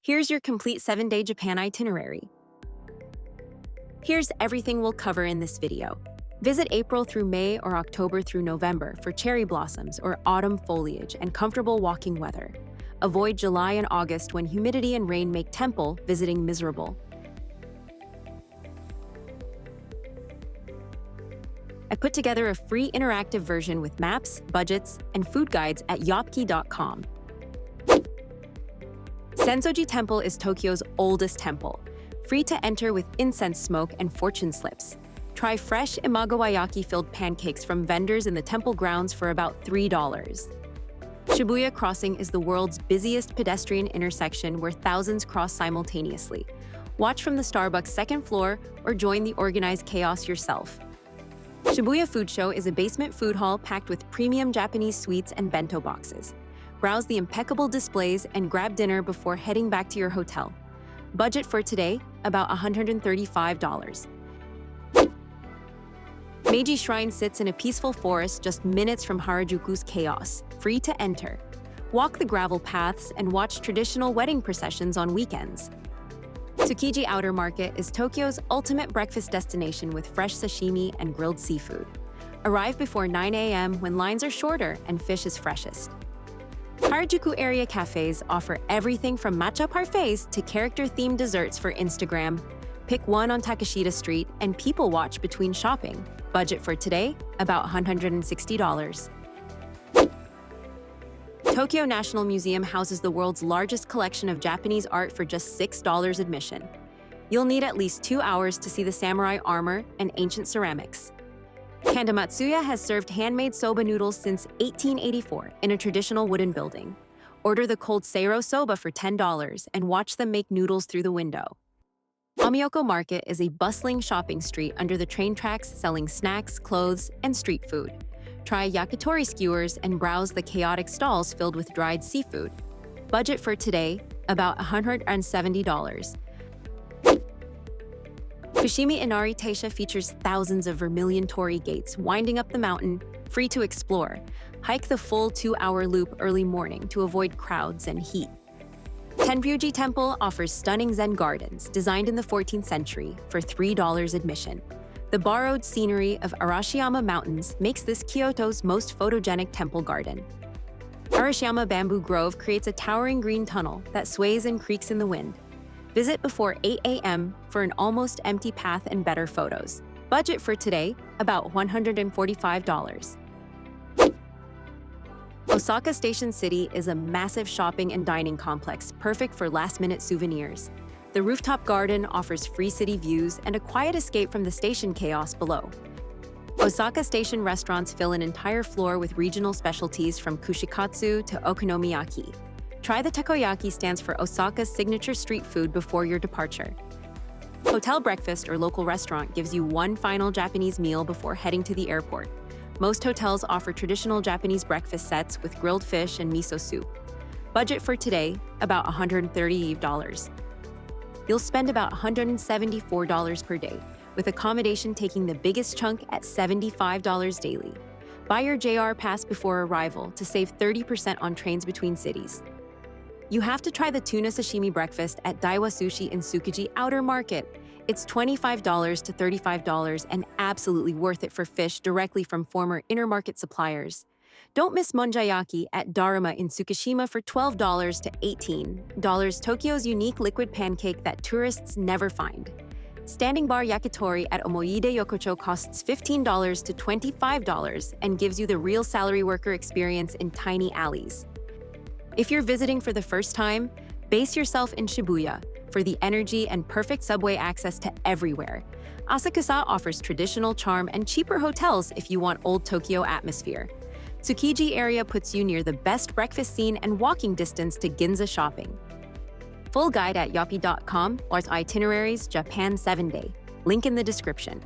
Here's your complete 7-day Japan itinerary. Here's everything we'll cover in this video. Visit April through May or October through November for cherry blossoms or autumn foliage and comfortable walking weather. Avoid July and August when humidity and rain make temple visiting miserable. I put together a free interactive version with maps, budgets, and food guides at Yopki.com. Sensoji Temple is Tokyo's oldest temple. Free to enter with incense smoke and fortune slips. Try fresh imagawayaki-filled pancakes from vendors in the temple grounds for about $3. Shibuya Crossing is the world's busiest pedestrian intersection where thousands cross simultaneously. Watch from the Starbucks second floor or join the organized chaos yourself. Shibuya Food Show is a basement food hall packed with premium Japanese sweets and bento boxes. Browse the impeccable displays and grab dinner before heading back to your hotel. Budget for today, about $135. Meiji Shrine sits in a peaceful forest just minutes from Harajuku's chaos, free to enter. Walk the gravel paths and watch traditional wedding processions on weekends. Tsukiji Outer Market is Tokyo's ultimate breakfast destination with fresh sashimi and grilled seafood. Arrive before 9 a.m. when lines are shorter and fish is freshest. Harajuku area cafes offer everything from matcha parfaits to character-themed desserts for Instagram. Pick one on Takeshita Street and people watch between shopping. Budget for today, about $160. Tokyo National Museum houses the world's largest collection of Japanese art for just $6 admission. You'll need at least 2 hours to see the samurai armor and ancient ceramics. Kandamatsuya has served handmade soba noodles since 1884 in a traditional wooden building. Order the cold seiro soba for $10 and watch them make noodles through the window. Amiyoko Market is a bustling shopping street under the train tracks selling snacks, clothes, and street food. Try yakitori skewers and browse the chaotic stalls filled with dried seafood. Budget for today, about $170. Fushimi Inari Taisha features thousands of vermilion torii gates winding up the mountain, free to explore. Hike the full 2-hour loop early morning to avoid crowds and heat. Tenryuji Temple offers stunning Zen gardens designed in the 14th century for $3 admission. The borrowed scenery of Arashiyama Mountains makes this Kyoto's most photogenic temple garden. Arashiyama Bamboo Grove creates a towering green tunnel that sways and creaks in the wind. Visit before 8 a.m. for an almost empty path and better photos. Budget for today, about $145. Osaka Station City is a massive shopping and dining complex perfect for last-minute souvenirs. The rooftop garden offers free city views and a quiet escape from the station chaos below. Osaka Station restaurants fill an entire floor with regional specialties from kushikatsu to okonomiyaki. Try the takoyaki stands for Osaka's signature street food before your departure. Hotel breakfast or local restaurant gives you one final Japanese meal before heading to the airport. Most hotels offer traditional Japanese breakfast sets with grilled fish and miso soup. Budget for today, about $130. You'll spend about $174 per day, with accommodation taking the biggest chunk at $75 daily. Buy your JR pass before arrival to save 30% on trains between cities. You have to try the tuna sashimi breakfast at Daiwa Sushi in Tsukiji Outer Market. It's $25 to $35 and absolutely worth it for fish directly from former inner market suppliers. Don't miss monjayaki at Daruma in Tsukishima for $12 to $18, Tokyo's unique liquid pancake that tourists never find. Standing bar yakitori at Omoide Yokocho costs $15 to $25 and gives you the real salary worker experience in tiny alleys. If you're visiting for the first time, base yourself in Shibuya for the energy and perfect subway access to everywhere. Asakusa offers traditional charm and cheaper hotels if you want old Tokyo atmosphere. Tsukiji area puts you near the best breakfast scene and walking distance to Ginza shopping. Full guide at yopi.com or Itineraries Japan 7-Day. Link in the description.